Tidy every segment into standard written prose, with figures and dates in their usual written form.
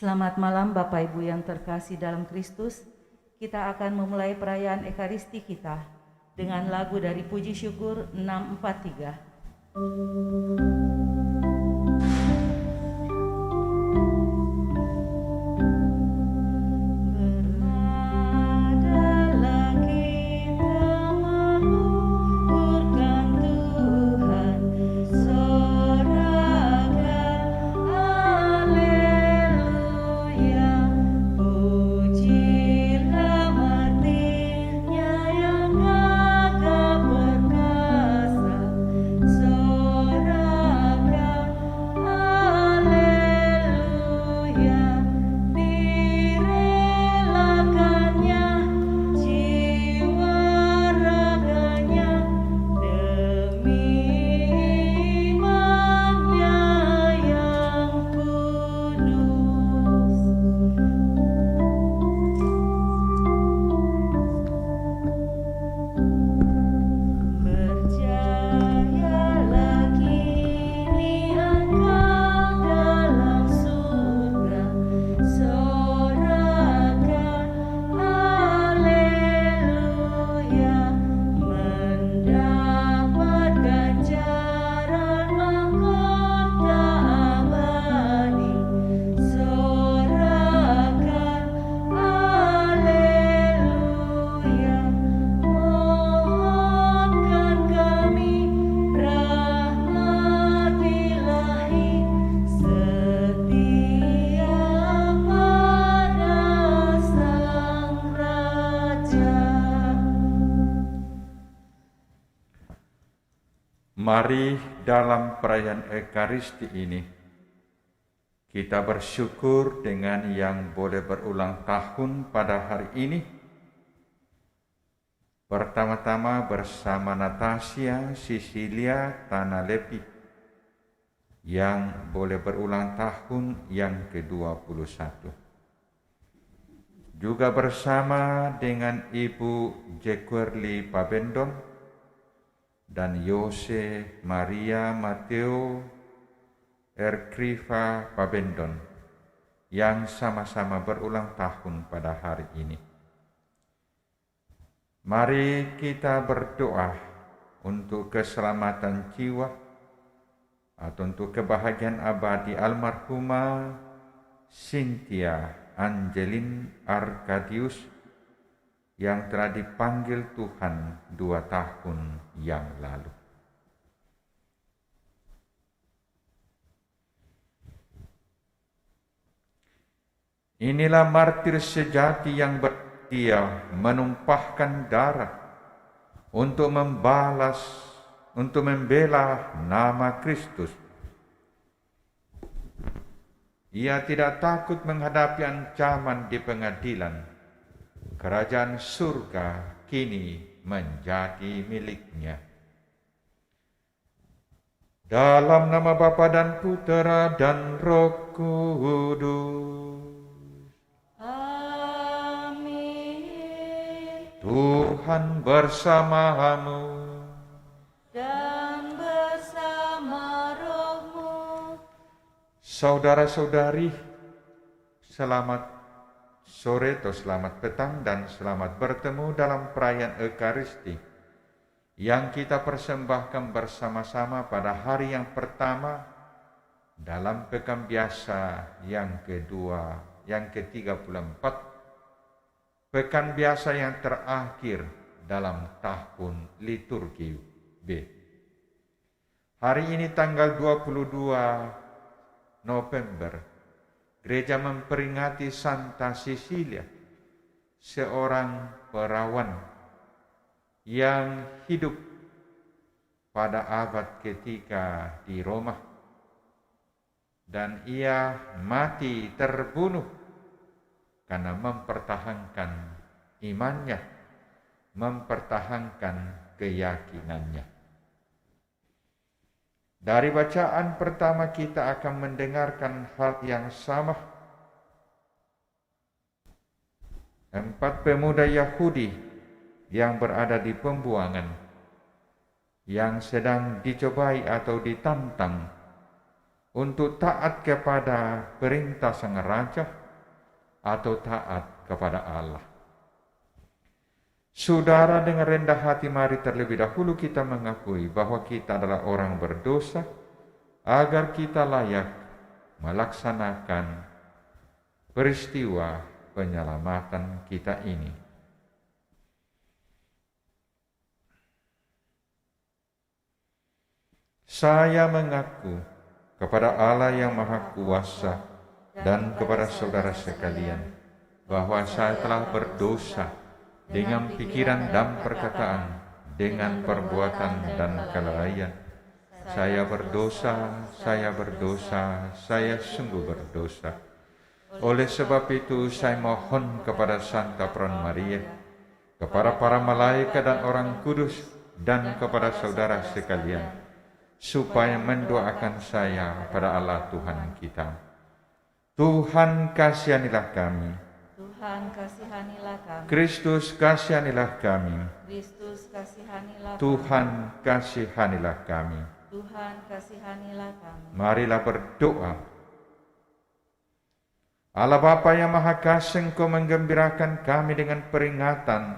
Selamat malam Bapak Ibu yang terkasih dalam Kristus. Kita akan memulai perayaan Ekaristi kita dengan lagu dari Puji Syukur 643. Mari dalam perayaan Ekaristi ini kita bersyukur dengan yang boleh berulang tahun pada hari ini. Pertama-tama bersama Natasia Sisilia Tanalepi yang boleh berulang tahun yang ke-21. Juga bersama dengan Ibu Jekwerli Pabendon dan Yose Maria Mateo Erkriva Pabendon yang sama-sama berulang tahun pada hari ini. Mari kita berdoa untuk keselamatan jiwa atau untuk kebahagiaan abadi almarhumah Cynthia Angelin Arkadius yang telah dipanggil Tuhan 2 tahun yang lalu. Inilah martir sejati yang bersedia menumpahkan darah untuk membela nama Kristus. Ia tidak takut menghadapi ancaman di pengadilan. Kerajaan surga kini menjadi miliknya. Dalam nama Bapa dan Putera dan Roh Kudus. Amin. Tuhan bersamamu Dan bersama rohmu. Saudara-saudari, selamat sore atau selamat petang dan selamat bertemu dalam perayaan Ekaristi yang kita persembahkan bersama-sama pada hari yang pertama dalam pekan biasa yang ke-34, pekan biasa yang terakhir dalam tahun liturgi B. Hari ini tanggal 22 November, Gereja memperingati Santa Cecilia, seorang perawan yang hidup pada abad ketiga di Roma, dan ia mati terbunuh karena mempertahankan imannya, mempertahankan keyakinannya. Dari bacaan pertama kita akan mendengarkan hal yang sama. 4 pemuda Yahudi yang berada di pembuangan, yang sedang dicobai atau ditantang untuk taat kepada perintah sang raja atau taat kepada Allah. Saudara, dengan rendah hati mari terlebih dahulu kita mengakui bahwa kita adalah orang berdosa, agar kita layak melaksanakan peristiwa penyelamatan kita ini. Saya mengaku kepada Allah yang Maha Kuasa dan kepada saudara sekalian bahwa saya telah berdosa dengan pikiran dan perkataan, dengan perbuatan dan kelalaian. Saya berdosa, saya sungguh berdosa. Oleh sebab itu saya mohon kepada Santa Peron Maria, kepada para malaikat dan orang kudus, dan kepada saudara sekalian, supaya mendoakan saya pada Allah Tuhan kita. Tuhan kasihanilah kami. Tuhan kasihanilah kami. Kristus kasihanilah kami. Kristus kasihanilah kami. Tuhan kasihanilah kami. Tuhan kasihanilah kami. Marilah berdoa. Allah Bapa yang Maha Kasih, Engkau menggembirakan kami dengan peringatan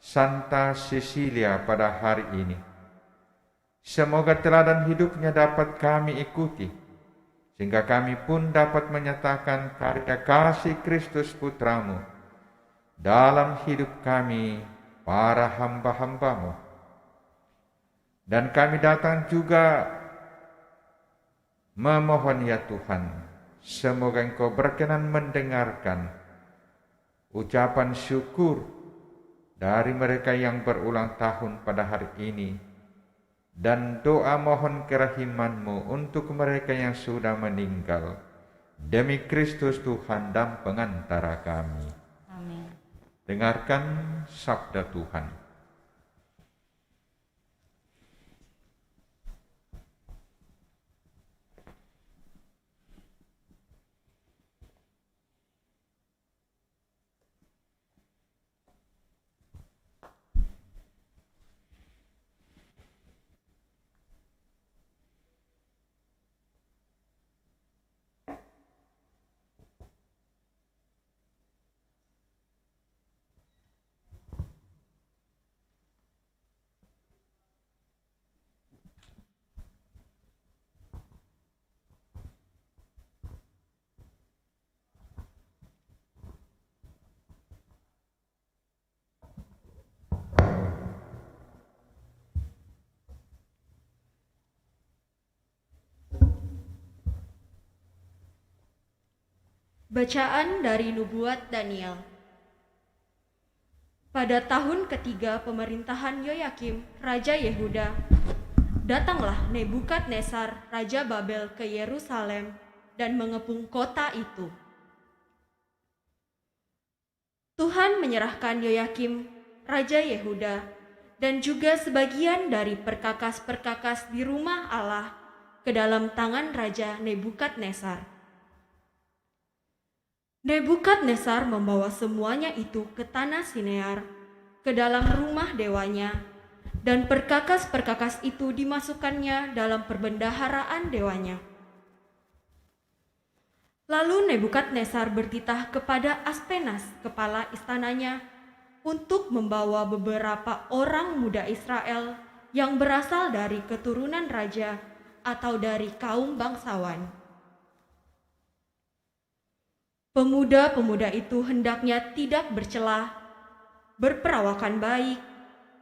Santa Cecilia pada hari ini. Semoga teladan hidupnya dapat kami ikuti, sehingga kami pun dapat menyatakan karya kasih Kristus Putramu dalam hidup kami para hamba-hamba-Mu. Dan kami datang juga memohon ya Tuhan, semoga Engkau berkenan mendengarkan ucapan syukur dari mereka yang berulang tahun pada hari ini, dan doa mohon kerahiman-Mu untuk mereka yang sudah meninggal, demi Kristus Tuhan dan pengantara kami. Amin. Dengarkan sabda Tuhan. Bacaan dari Nubuat Daniel. Pada tahun ketiga pemerintahan Yoyakim, Raja Yehuda, datanglah Nebukadnezar, Raja Babel ke Yerusalem dan mengepung kota itu. Tuhan menyerahkan Yoyakim, Raja Yehuda, dan juga sebagian dari perkakas-perkakas di rumah Allah ke dalam tangan Raja Nebukadnezar. Nebukadnezar membawa semuanya itu ke tanah Sinear, ke dalam rumah dewanya, dan perkakas-perkakas itu dimasukkannya dalam perbendaharaan dewanya. Lalu Nebukadnezar bertitah kepada Aspenas, kepala istananya, untuk membawa beberapa orang muda Israel yang berasal dari keturunan raja atau dari kaum bangsawan. Pemuda-pemuda itu hendaknya tidak bercela, berperawakan baik,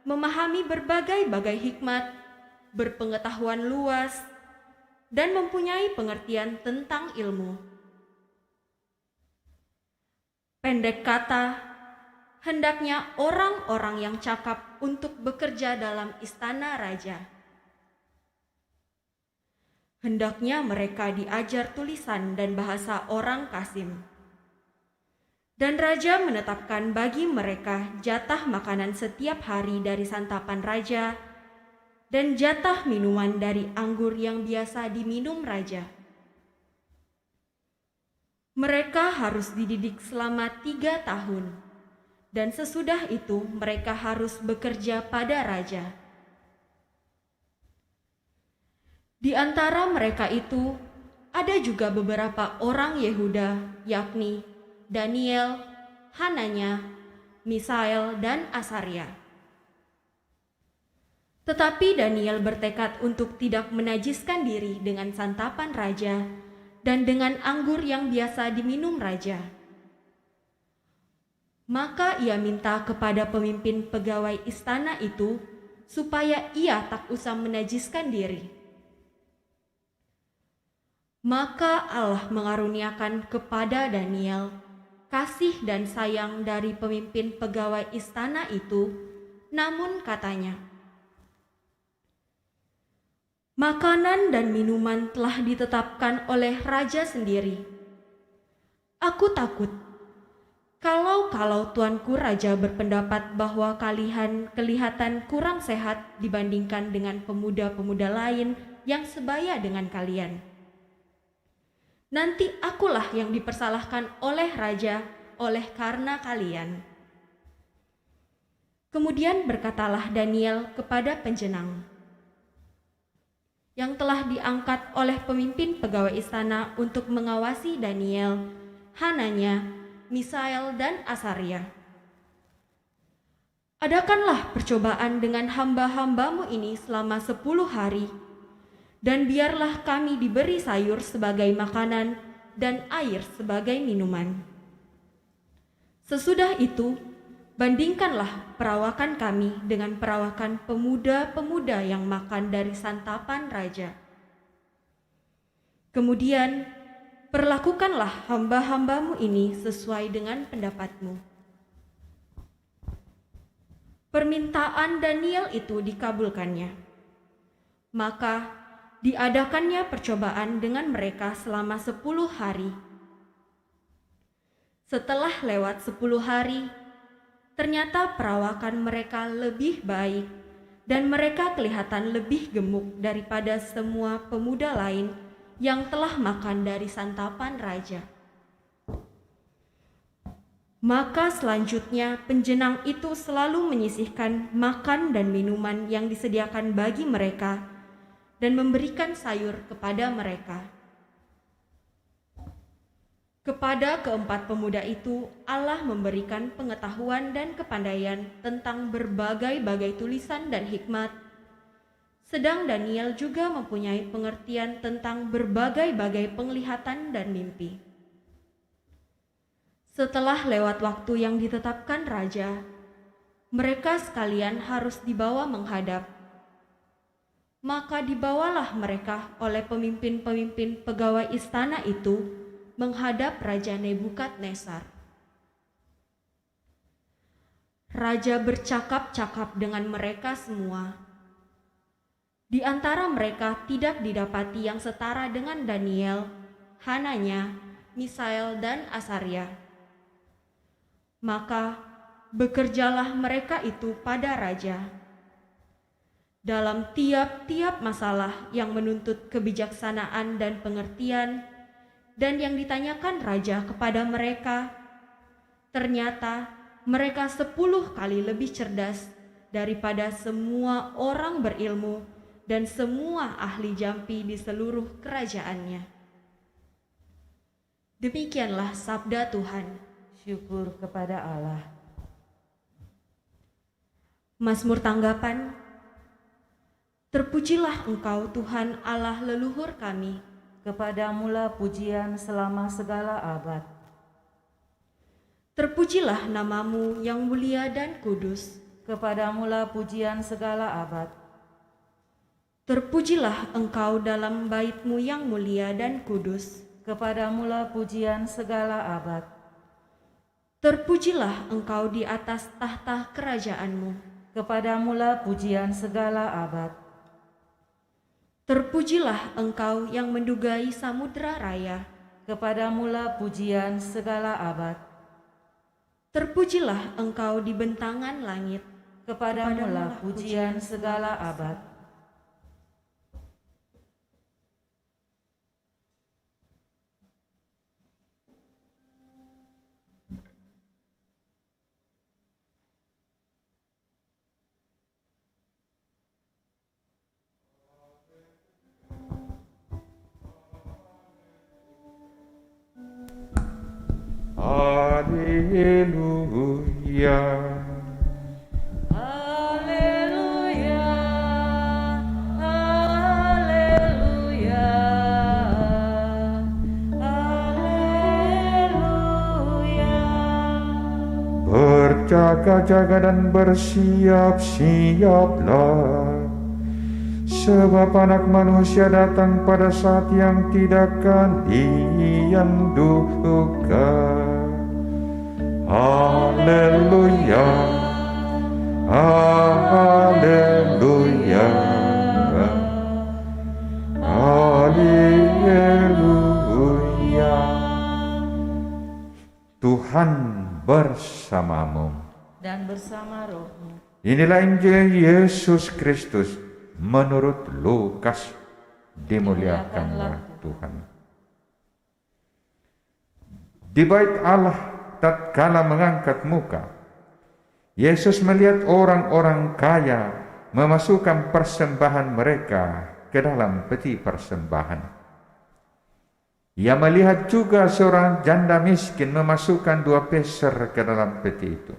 memahami berbagai-bagai hikmat, berpengetahuan luas, dan mempunyai pengertian tentang ilmu. Pendek kata, hendaknya orang-orang yang cakap untuk bekerja dalam istana raja. Hendaknya mereka diajar tulisan dan bahasa orang Kasim. Dan raja menetapkan bagi mereka jatah makanan setiap hari dari santapan raja dan jatah minuman dari anggur yang biasa diminum raja. Mereka harus dididik selama 3 tahun, dan sesudah itu mereka harus bekerja pada raja. Di antara mereka itu ada juga beberapa orang Yehuda, yakni Daniel, Hananya, Misael, dan Asaria. Tetapi Daniel bertekad untuk tidak menajiskan diri dengan santapan raja dan dengan anggur yang biasa diminum raja. Maka ia minta kepada pemimpin pegawai istana itu supaya ia tak usah menajiskan diri. Maka Allah mengaruniakan kepada Daniel kasih dan sayang dari pemimpin pegawai istana itu, namun katanya, "Makanan dan minuman telah ditetapkan oleh raja sendiri. Aku takut kalau tuanku raja berpendapat bahwa kalian kelihatan kurang sehat dibandingkan dengan pemuda-pemuda lain yang sebaya dengan kalian. Nanti akulah yang dipersalahkan oleh raja oleh karena kalian." Kemudian berkatalah Daniel kepada penjenang yang telah diangkat oleh pemimpin pegawai istana untuk mengawasi Daniel, Hananya, Misael, dan Asaria, "Adakanlah percobaan dengan hamba-hambamu ini selama 10 hari, dan biarlah kami diberi sayur sebagai makanan dan air sebagai minuman. Sesudah itu, bandingkanlah perawakan kami dengan perawakan pemuda-pemuda yang makan dari santapan raja. Kemudian, perlakukanlah hamba-hambamu ini sesuai dengan pendapatmu." Permintaan Daniel itu dikabulkannya. Maka diadakannya percobaan dengan mereka selama 10 hari. Setelah lewat 10 hari, ternyata perawakan mereka lebih baik dan mereka kelihatan lebih gemuk daripada semua pemuda lain yang telah makan dari santapan raja. Maka selanjutnya penjenang itu selalu menyisihkan makan dan minuman yang disediakan bagi mereka dan memberikan sayur kepada mereka. Kepada keempat pemuda itu Allah memberikan pengetahuan dan kepandaian tentang berbagai-bagai tulisan dan hikmat, sedang Daniel juga mempunyai pengertian tentang berbagai-bagai penglihatan dan mimpi. Setelah lewat waktu yang ditetapkan raja, mereka sekalian harus dibawa menghadap. Maka dibawalah mereka oleh pemimpin-pemimpin pegawai istana itu menghadap Raja Nebukadnezar. Raja bercakap-cakap dengan mereka semua. Di antara mereka tidak didapati yang setara dengan Daniel, Hananya, Misael, dan Asaria. Maka bekerjalah mereka itu pada raja. Dalam tiap-tiap masalah yang menuntut kebijaksanaan dan pengertian, dan yang ditanyakan raja kepada mereka, ternyata mereka 10 kali lebih cerdas daripada semua orang berilmu dan semua ahli jampi di seluruh kerajaannya. Demikianlah sabda Tuhan. Syukur kepada Allah. Mazmur tanggapan. Terpujilah Engkau Tuhan Allah leluhur kami. Kepadamulah pujian selama segala abad. Terpujilah namamu yang mulia dan kudus. Kepadamulah pujian segala abad. Terpujilah Engkau dalam bait-Mu yang mulia dan kudus. Kepadamulah pujian segala abad. Terpujilah Engkau di atas tahta kerajaan-Mu. Kepadamulah pujian segala abad. Terpujilah Engkau yang mendugai samudra raya. Kepadamulah pujian segala abad. Terpujilah Engkau di bentangan langit. Kepadamulah pujian segala abad. Haleluya. Haleluya, haleluya, haleluya. Berjaga-jaga dan bersiap-siaplah, sebab Anak Manusia datang pada saat yang tidak kalian duga. Haleluya, haleluya, haleluya. Tuhan bersamamu. Dan bersama rohmu. Inilah Injil Yesus Kristus menurut Lukas. Dimuliakanlah Tuhan. Di bait Allah tatkala mengangkat muka, Yesus melihat orang-orang kaya memasukkan persembahan mereka ke dalam peti persembahan. Ia melihat juga seorang janda miskin memasukkan 2 peser ke dalam peti itu.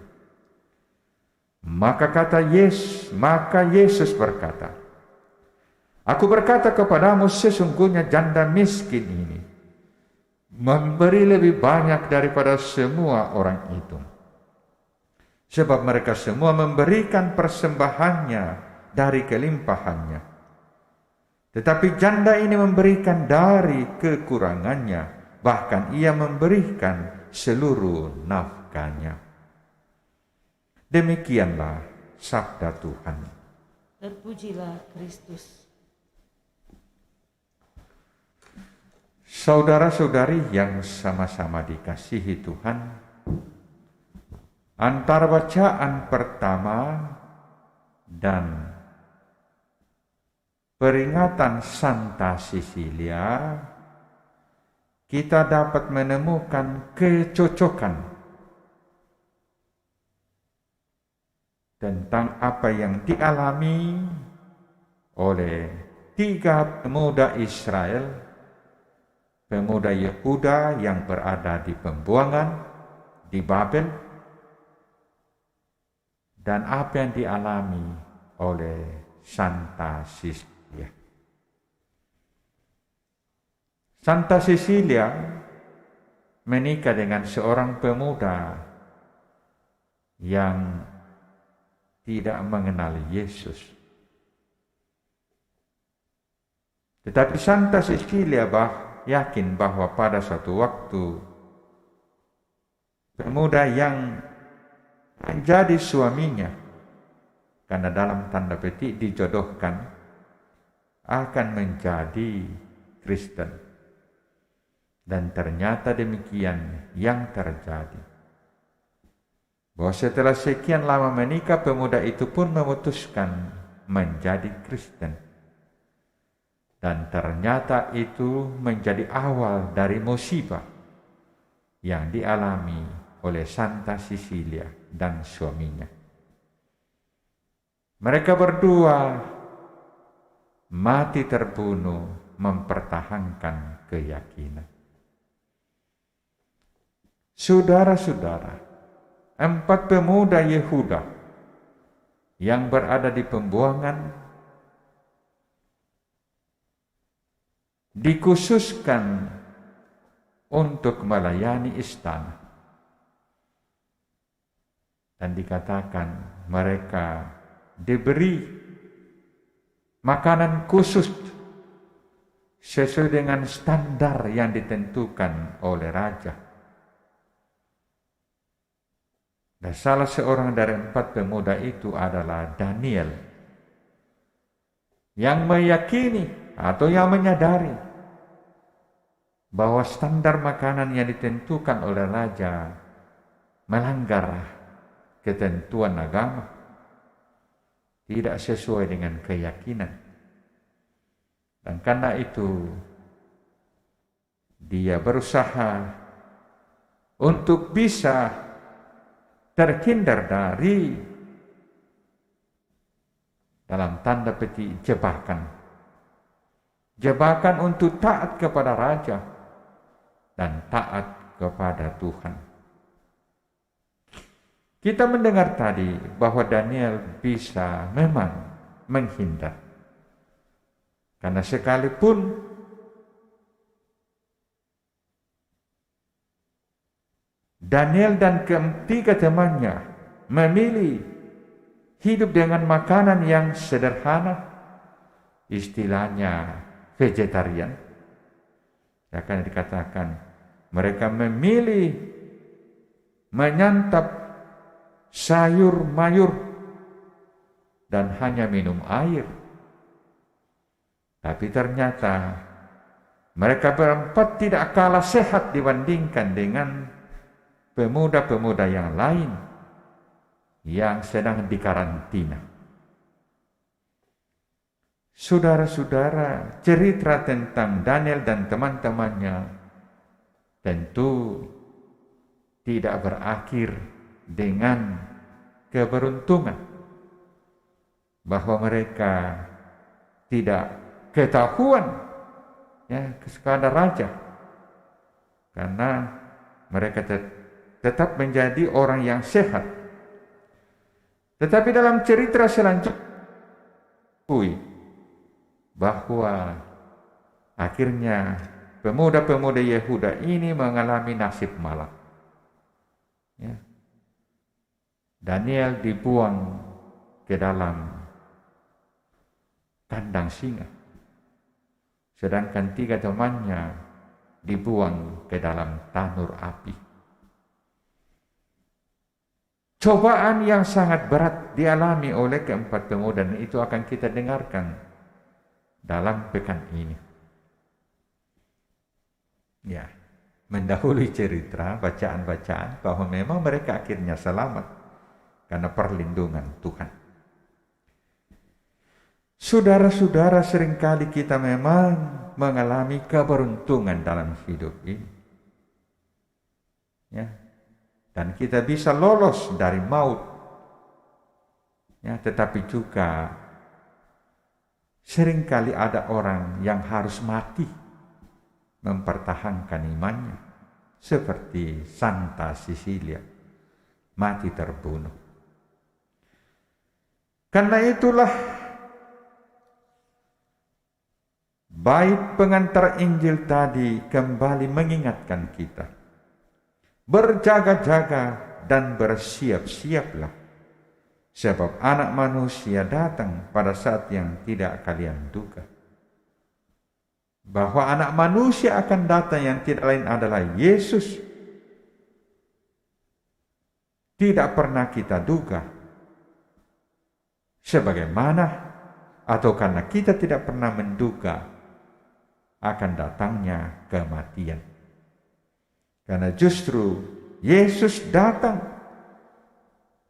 Maka Yesus berkata, "Aku berkata kepadamu, sesungguhnya janda miskin ini memberi lebih banyak daripada semua orang itu. Sebab mereka semua memberikan persembahannya dari kelimpahannya. Tetapi janda ini memberikan dari kekurangannya, bahkan ia memberikan seluruh nafkahnya." Demikianlah sabda Tuhan. Terpujilah Kristus. Saudara-saudari yang sama-sama dikasihi Tuhan, antara bacaan pertama dan peringatan Santa Cecilia, kita dapat menemukan kecocokan tentang apa yang dialami oleh 3 pemuda Israel, pemuda Yehuda yang berada di pembuangan di Babel, dan apa yang dialami oleh Santa Cecilia. Santa Cecilia menikah dengan seorang pemuda yang tidak mengenal Yesus. Tetapi Santa Cecilia yakin bahwa pada suatu waktu pemuda yang menjadi suaminya, karena dalam tanda petik dijodohkan, akan menjadi Kristen. Dan ternyata demikian yang terjadi. Bahwa setelah sekian lama menikah, pemuda itu pun memutuskan menjadi Kristen. Dan ternyata itu menjadi awal dari musibah yang dialami oleh Santa Cecilia dan suaminya. Mereka berdua mati terbunuh mempertahankan keyakinan. Saudara-saudara, 4 pemuda Yehuda yang berada di pembuangan dikhususkan untuk melayani istana, dan dikatakan mereka diberi makanan khusus sesuai dengan standar yang ditentukan oleh raja. Dan salah seorang dari 4 pemuda itu adalah Daniel, yang meyakini atau yang menyadari bahwa standar makanan yang ditentukan oleh raja melanggar ketentuan agama, tidak sesuai dengan keyakinan. Dan karena itu dia berusaha untuk bisa terhindar dari, dalam tanda petik, jebakan untuk taat kepada raja dan taat kepada Tuhan. Kita mendengar tadi bahwa Daniel bisa memang menghindar. Karena sekalipun Daniel dan ketiga temannya memilih hidup dengan makanan yang sederhana, istilahnya vegetarian, akan dikatakan mereka memilih menyantap sayur mayur dan hanya minum air. Tapi ternyata mereka berempat tidak kalah sehat dibandingkan dengan pemuda-pemuda yang lain yang sedang dikarantina. Saudara-saudara, cerita tentang Daniel dan teman-temannya tentu tidak berakhir dengan keberuntungan bahwa mereka tidak ketahuan kepada raja, karena mereka tetap menjadi orang yang sehat. Tetapi dalam cerita selanjutnya bahwa akhirnya pemuda-pemuda Yehuda ini mengalami nasib malang. Daniel dibuang ke dalam kandang singa, sedangkan 3 temannya dibuang ke dalam tanur api. Cobaan yang sangat berat dialami oleh keempat pemuda, dan itu akan kita dengarkan dalam pekan ini. Mendahului cerita bacaan-bacaan bahwa memang mereka akhirnya selamat karena perlindungan Tuhan. Saudara-saudara, seringkali kita memang mengalami keberuntungan dalam hidup ini. Dan kita bisa lolos dari maut. Tetapi juga seringkali ada orang yang harus mati mempertahankan imannya, seperti Santa Cecilia, mati terbunuh. Karena itulah bait pengantar Injil tadi kembali mengingatkan kita, berjaga-jaga dan bersiap-siaplah, sebab Anak Manusia datang pada saat yang tidak kalian duga. Bahwa Anak Manusia akan datang yang tidak lain adalah Yesus, tidak pernah kita duga. Sebagaimana atau karena kita tidak pernah menduga akan datangnya kematian. Karena justru Yesus datang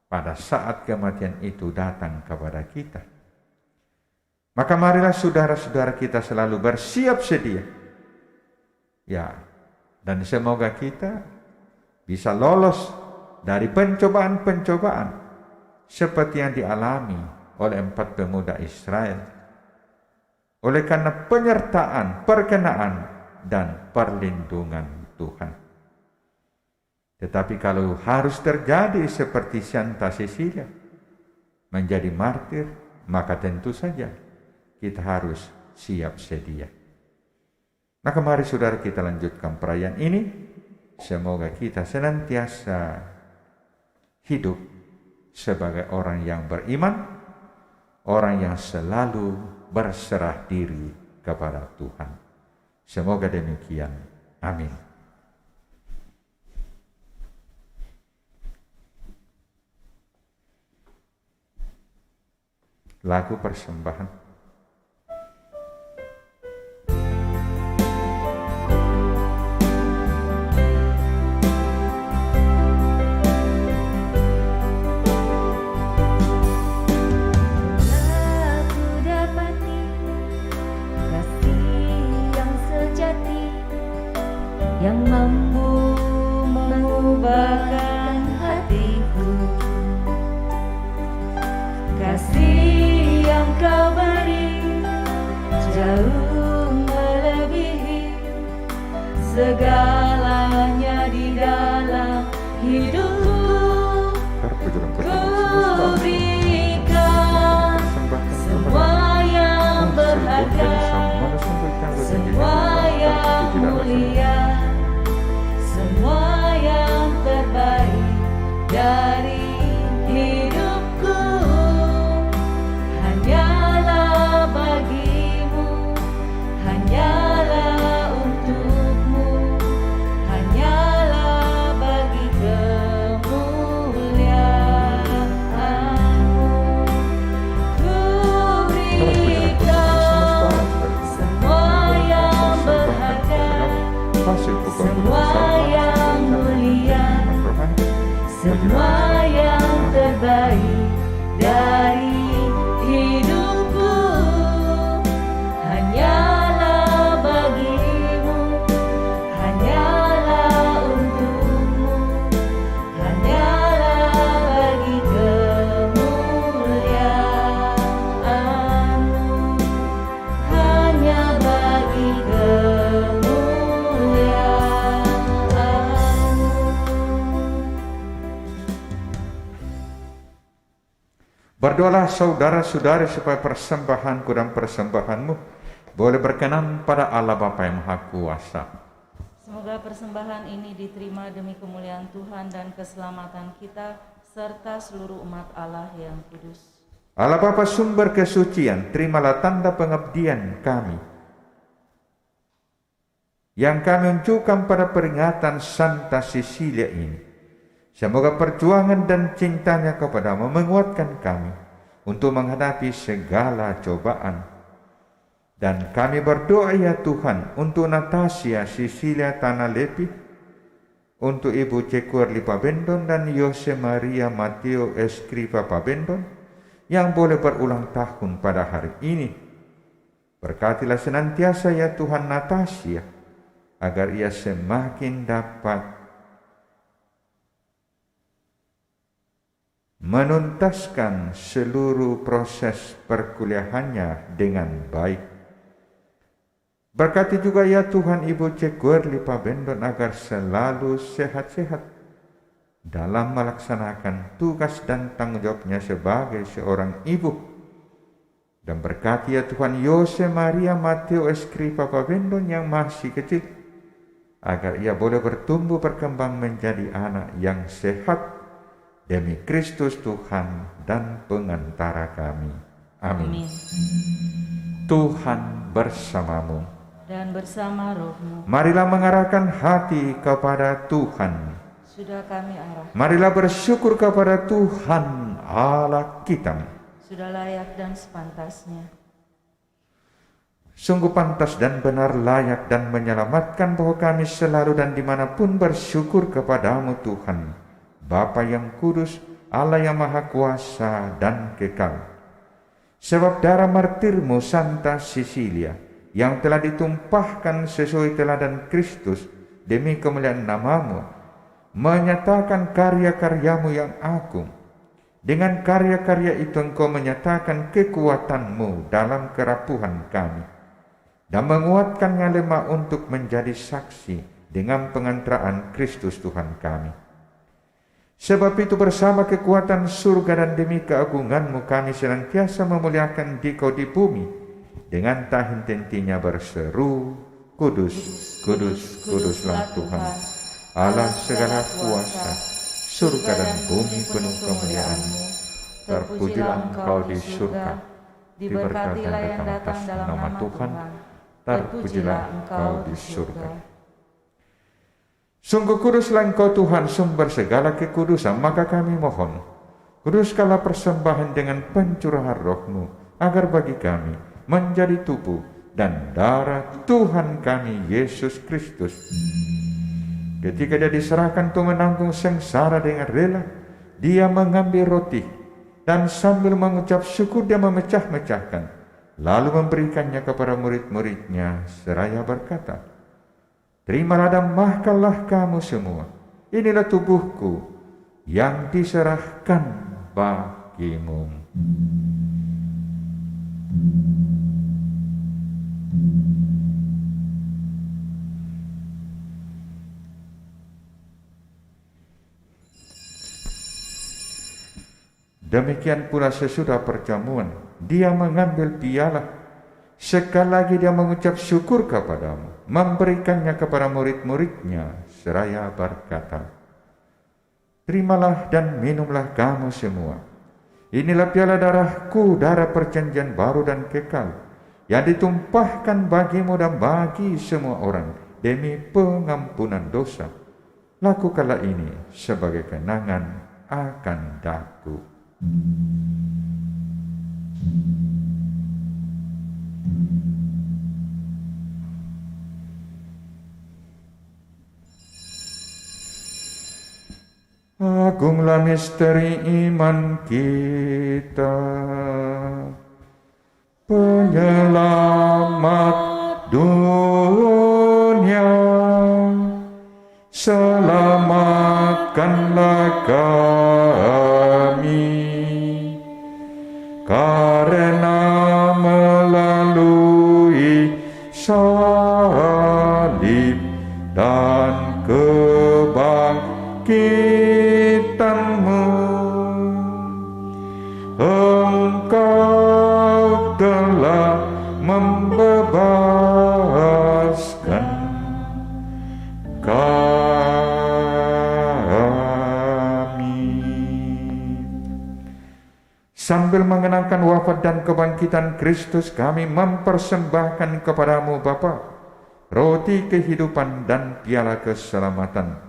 pada saat kematian itu datang kepada kita. Maka marilah saudara-saudara kita selalu bersiap sedia. Dan semoga kita bisa lolos dari pencobaan-pencobaan seperti yang dialami oleh 4 pemuda Israel. Oleh karena penyertaan, perkenaan, dan perlindungan Tuhan. Tetapi kalau harus terjadi seperti Santa Cecilia, menjadi martir, maka tentu saja kita harus siap sedia. Maka mari saudara kita lanjutkan perayaan ini. Semoga kita senantiasa hidup sebagai orang yang beriman, orang yang selalu berserah diri kepada Tuhan. Semoga demikian. Amin. Lagu persembahan. Yang mampu mengubahkan hatiku, kasih yang kau beri jauh melebihi segalanya di dalam hidupku. Berdoalah saudara-saudari supaya persembahanku dan persembahanmu boleh berkenan pada Allah Bapa yang Maha Kuasa. Semoga persembahan ini diterima demi kemuliaan Tuhan dan keselamatan kita serta seluruh umat Allah yang kudus. Allah Bapa sumber kesucian, terimalah tanda pengabdian kami yang kami unjukkan pada peringatan Santa Cecilia ini. Semoga perjuangan dan cintanya kepadamu menguatkan kami untuk menghadapi segala cobaan. Dan kami berdoa ya Tuhan untuk Natasia Cecilia Tanalepi, untuk Ibu Cekur Lipa Bendon dan Yose Maria Matteo Escriva Pabendon yang boleh berulang tahun pada hari ini. Berkatilah senantiasa ya Tuhan Natasia, agar ia semakin dapat menuntaskan seluruh proses perkuliahannya dengan baik. Berkati juga ya Tuhan Ibu Cekur Lipa Bendon agar selalu sehat-sehat dalam melaksanakan tugas dan tanggung jawabnya sebagai seorang ibu. Dan berkati ya Tuhan Yose Maria Matteo Escriva Pabendon yang masih kecil, agar ia boleh bertumbuh berkembang menjadi anak yang sehat demi Kristus Tuhan dan pengantara kami. Amin. Tuhan bersamamu Dan bersama rohmu. Marilah mengarahkan hati kepada Tuhan. Sudah kami arah. Marilah bersyukur kepada Tuhan Allah kita. Sudah layak dan sepantasnya. Sungguh pantas dan benar, layak dan menyelamatkan bahwa kami selalu dan dimanapun bersyukur kepadamu Tuhan, Bapa yang kudus, Allah yang maha kuasa dan kekal. Sebab darah martirmu Santa Cecilia yang telah ditumpahkan sesuai teladan Kristus demi kemuliaan namamu, menyatakan karya-karyamu yang agung. Dengan karya-karya itu engkau menyatakan kekuatanmu dalam kerapuhan kami, dan menguatkannya lemah untuk menjadi saksi dengan pengantaraan Kristus Tuhan kami. Sebab itu bersama kekuatan surga dan demi keagunganmu kami senantiasa memuliakan Dikau di bumi, dengan tak henti-hentinya berseru, Kudus, kudus, kuduslah Tuhan, Allah segala kuasa, surga dan bumi penuh kemuliaan-Mu. Terpujilah Engkau di surga, diberkatilah yang datang dalam nama Tuhan, terpujilah Engkau di surga. Sungguh kuduslah Engkau Tuhan, sumber segala kekudusan, maka kami mohon, kuduskanlah persembahan dengan pencurahan roh-Mu, agar bagi kami menjadi tubuh dan darah Tuhan kami Yesus Kristus. Ketika dia diserahkan untuk menanggung sengsara dengan rela, dia mengambil roti dan sambil mengucap syukur dia memecah-mecahkan, lalu memberikannya kepada murid-muridnya seraya berkata, terimalah dan makanlah kamu semua, inilah tubuhku yang diserahkan bagimu. Demikian pula sesudah perjamuan, dia mengambil piala. Sekali lagi dia mengucap syukur kepadamu, memberikannya kepada murid-muridnya, seraya berkata, terimalah dan minumlah kamu semua. Inilah piala darahku, darah perjanjian baru dan kekal, yang ditumpahkan bagimu dan bagi semua orang demi pengampunan dosa. Lakukanlah ini sebagai kenangan akan daku. Agunglah misteri iman kita, penyelamat dunia, selamatkanlah kami, karena melalui salib dan kebangkitanmu, Engkau telah membebaskan kami. Sambil mengenangkan wafat dan kebangkitan Kristus, kami mempersembahkan kepadamu Bapa roti kehidupan dan piala keselamatan.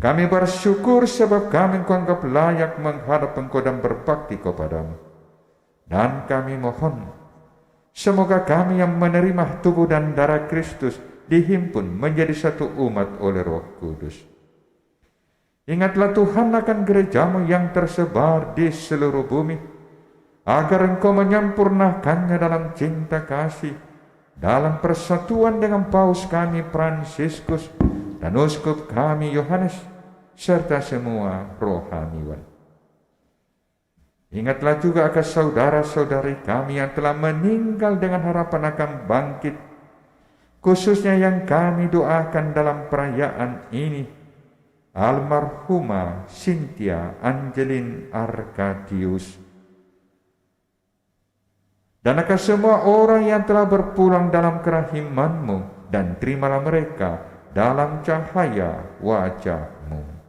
Kami bersyukur sebab kami kuanggap layak menghadap Engkau dan berbakti kepadamu. Dan kami mohon, semoga kami yang menerima tubuh dan darah Kristus dihimpun menjadi satu umat oleh Roh Kudus. Ingatlah Tuhan akan gerejamu yang tersebar di seluruh bumi, agar Engkau menyempurnakannya dalam cinta kasih, dalam persatuan dengan Paus kami Fransiskus dan Uskup kami Yohanes, serta semua rohaniwan. Ingatlah juga akan saudara-saudari kami yang telah meninggal dengan harapan akan bangkit, khususnya yang kami doakan dalam perayaan ini, almarhumah Cynthia Angelin Arkadius, dan akan semua orang yang telah berpulang dalam kerahiman-Mu, dan terimalah mereka dalam cahaya wajah-Mu.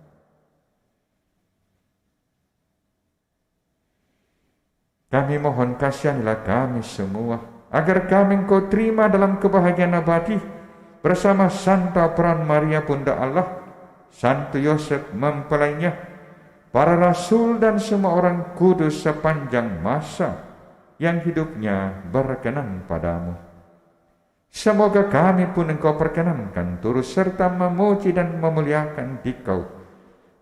Kami mohon kasihanilah kami semua, agar kami Engkau terima dalam kebahagiaan abadi bersama Santa Peran Maria Bunda Allah, Santo Yosef mempelainya, para rasul dan semua orang kudus sepanjang masa yang hidupnya berkenan padamu. Semoga kami pun Engkau perkenankan turut serta memuji dan memuliakan Dikau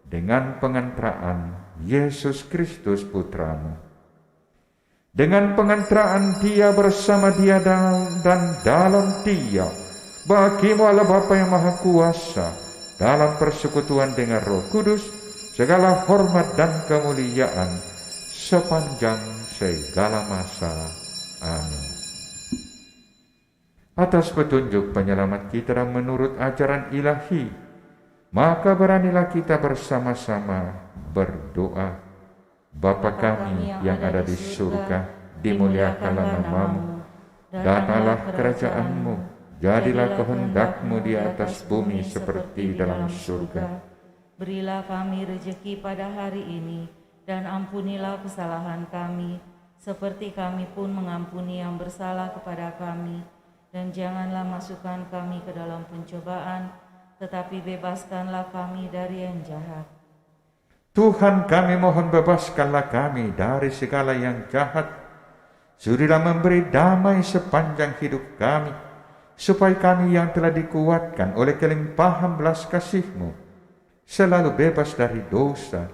dengan pengantaraan Yesus Kristus Putramu. Dengan pengantaraan Dia, bersama Dia dan dalam Dia, bagimu Allah Bapa yang Maha Kuasa, dalam persekutuan dengan Roh Kudus, segala hormat dan kemuliaan sepanjang segala masa. Amin. Atas petunjuk penyelamat kita dan menurut ajaran ilahi, maka beranilah kita bersama-sama berdoa. Bapa kami yang ada di surga, dimuliakanlah namamu, datanglah kerajaan-Mu, jadilah kehendak-Mu di atas bumi seperti dalam surga. Berilah kami rejeki pada hari ini, dan ampunilah kesalahan kami, seperti kami pun mengampuni yang bersalah kepada kami. Dan janganlah masukkan kami ke dalam pencobaan, tetapi bebaskanlah kami dari yang jahat. Tuhan, kami mohon bebaskanlah kami dari segala yang jahat. Surilah memberi damai sepanjang hidup kami, supaya kami yang telah dikuatkan oleh kelimpahan belas kasih-Mu selalu bebas dari dosa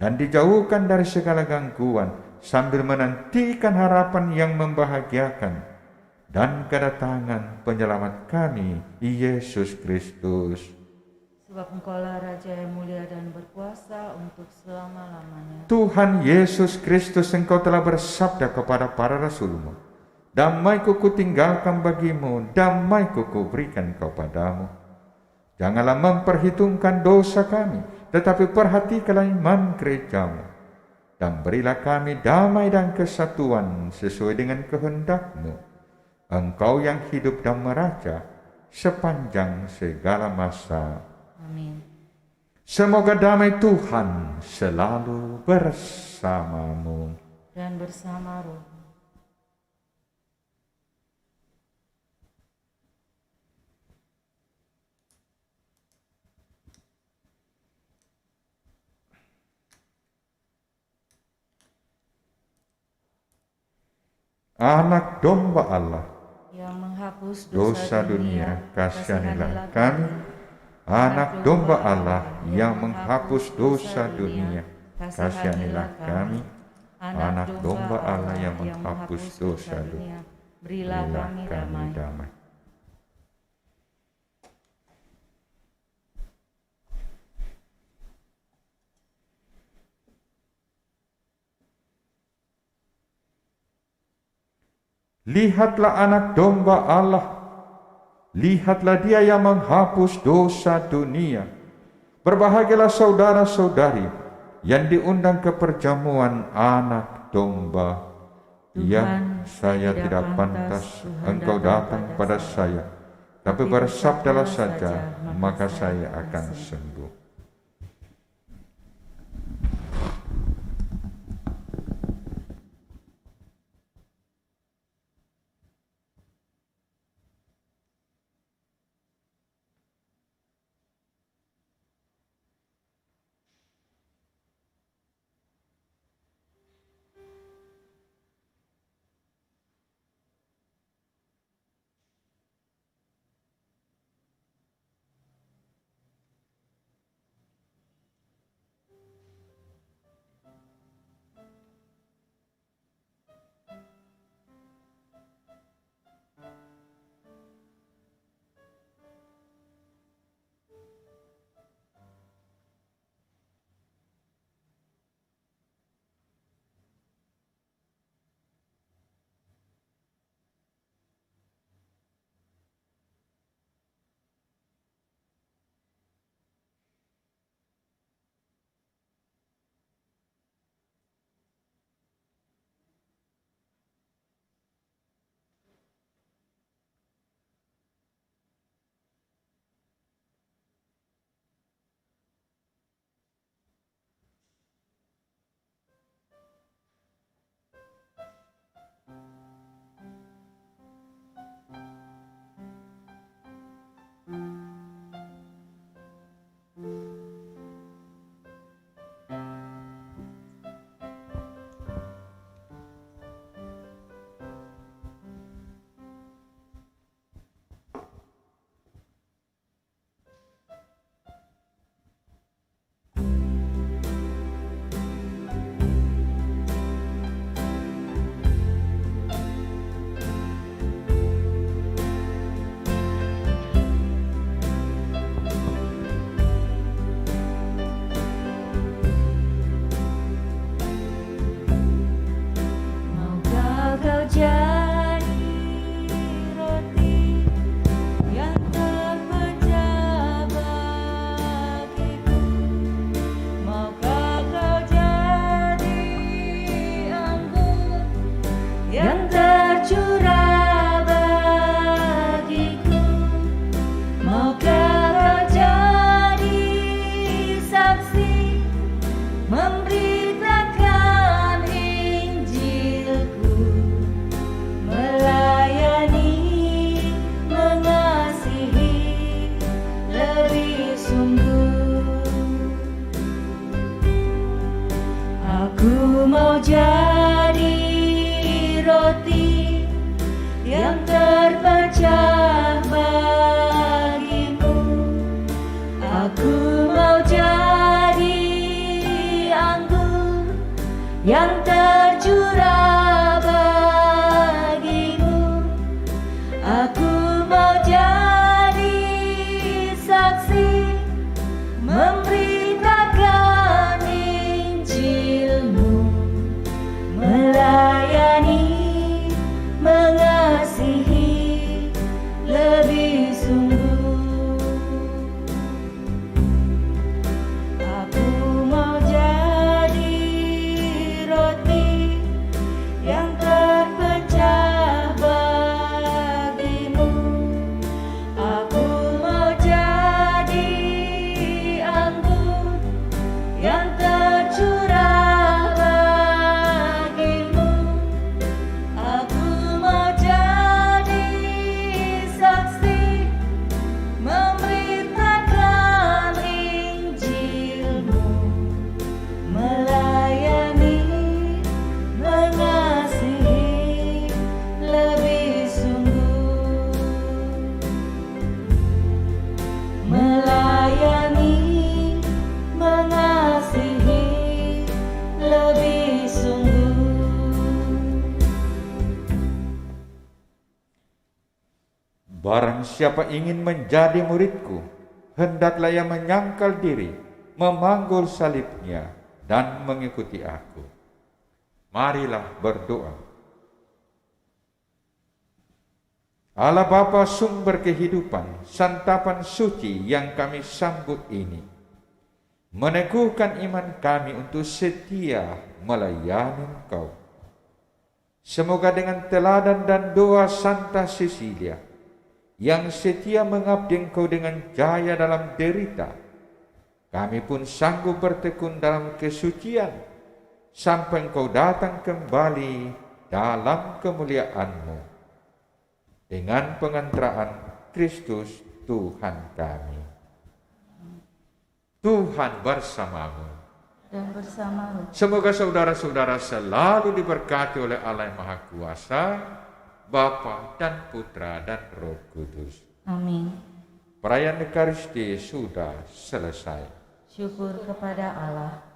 dan dijauhkan dari segala gangguan, sambil menantikan harapan yang membahagiakan dan kedatangan penyelamat kami, Yesus Kristus. Sebab Engkaulah Raja yang mulia dan berkuasa untuk selama-lamanya. Tuhan Yesus Kristus, Engkau telah bersabda kepada para rasul-Mu, damai-Ku kutinggalkan bagimu, damai-Ku kuberikan kepadamu. Janganlah memperhitungkan dosa kami, tetapi perhatikanlah iman gereja-Mu, dan berilah kami damai dan kesatuan sesuai dengan kehendak-Mu. Engkau yang hidup dan meraja sepanjang segala masa. Amin. Semoga damai Tuhan selalu bersamamu Dan bersama roh. Anak domba Allah, Yang menghapus dosa dunia, kasihanilah kami. Anak domba Allah yang menghapus dosa dunia, kasihanilah kami. Anak domba Allah yang menghapus dosa dunia, berilah kami damai. Lihatlah anak domba Allah, lihatlah Dia yang menghapus dosa dunia. Berbahagialah saudara-saudari yang diundang ke perjamuan anak domba yang saya tidak pantas Engkau datang pada saya, tapi bersabdalah saja, maka saya akan sembuh. Yang tercurah bagiku, maukah kau jadi saksi memberitakan Injilku, melayani, mengasihi lebih sungguh. Aku mau jadi roti yang terpecah bagimu. Aku mau jadi anggur yang tercurah bagimu. Aku mau jadi saksi memberitakan Injilmu, melayani, mengasihi lebih sungguh. Aku mau jadi roti yang terpecah bagimu. Aku mau jadi anggur yang tercurah bagimu. Aku mau jadi saksi memberitakan Injilmu, melayani, mengasihi lebih sungguh. Melayani, mengasihi lebih sungguh. Barang siapa ingin menjadi muridku, hendaklah ia menyangkal diri, memanggul salibnya, dan mengikuti aku. Marilah berdoa. Allah Bapa sumber kehidupan, santapan suci yang kami sambut ini, meneguhkan iman kami untuk setia melayani Engkau. Semoga dengan teladan dan doa Santa Cecilia, yang setia mengabdi Engkau dengan jaya dalam derita, kami pun sanggup bertekun dalam kesucian, sampai Engkau datang kembali dalam kemuliaan-Mu. Dengan pengantaraan Kristus Tuhan kami. Tuhan bersamamu. Dan bersama roh. Semoga saudara-saudara selalu diberkati oleh Allah yang Maha Kuasa, Bapa dan Putra dan Roh Kudus. Amin. Perayaan Ekaristi sudah selesai. Syukur kepada Allah.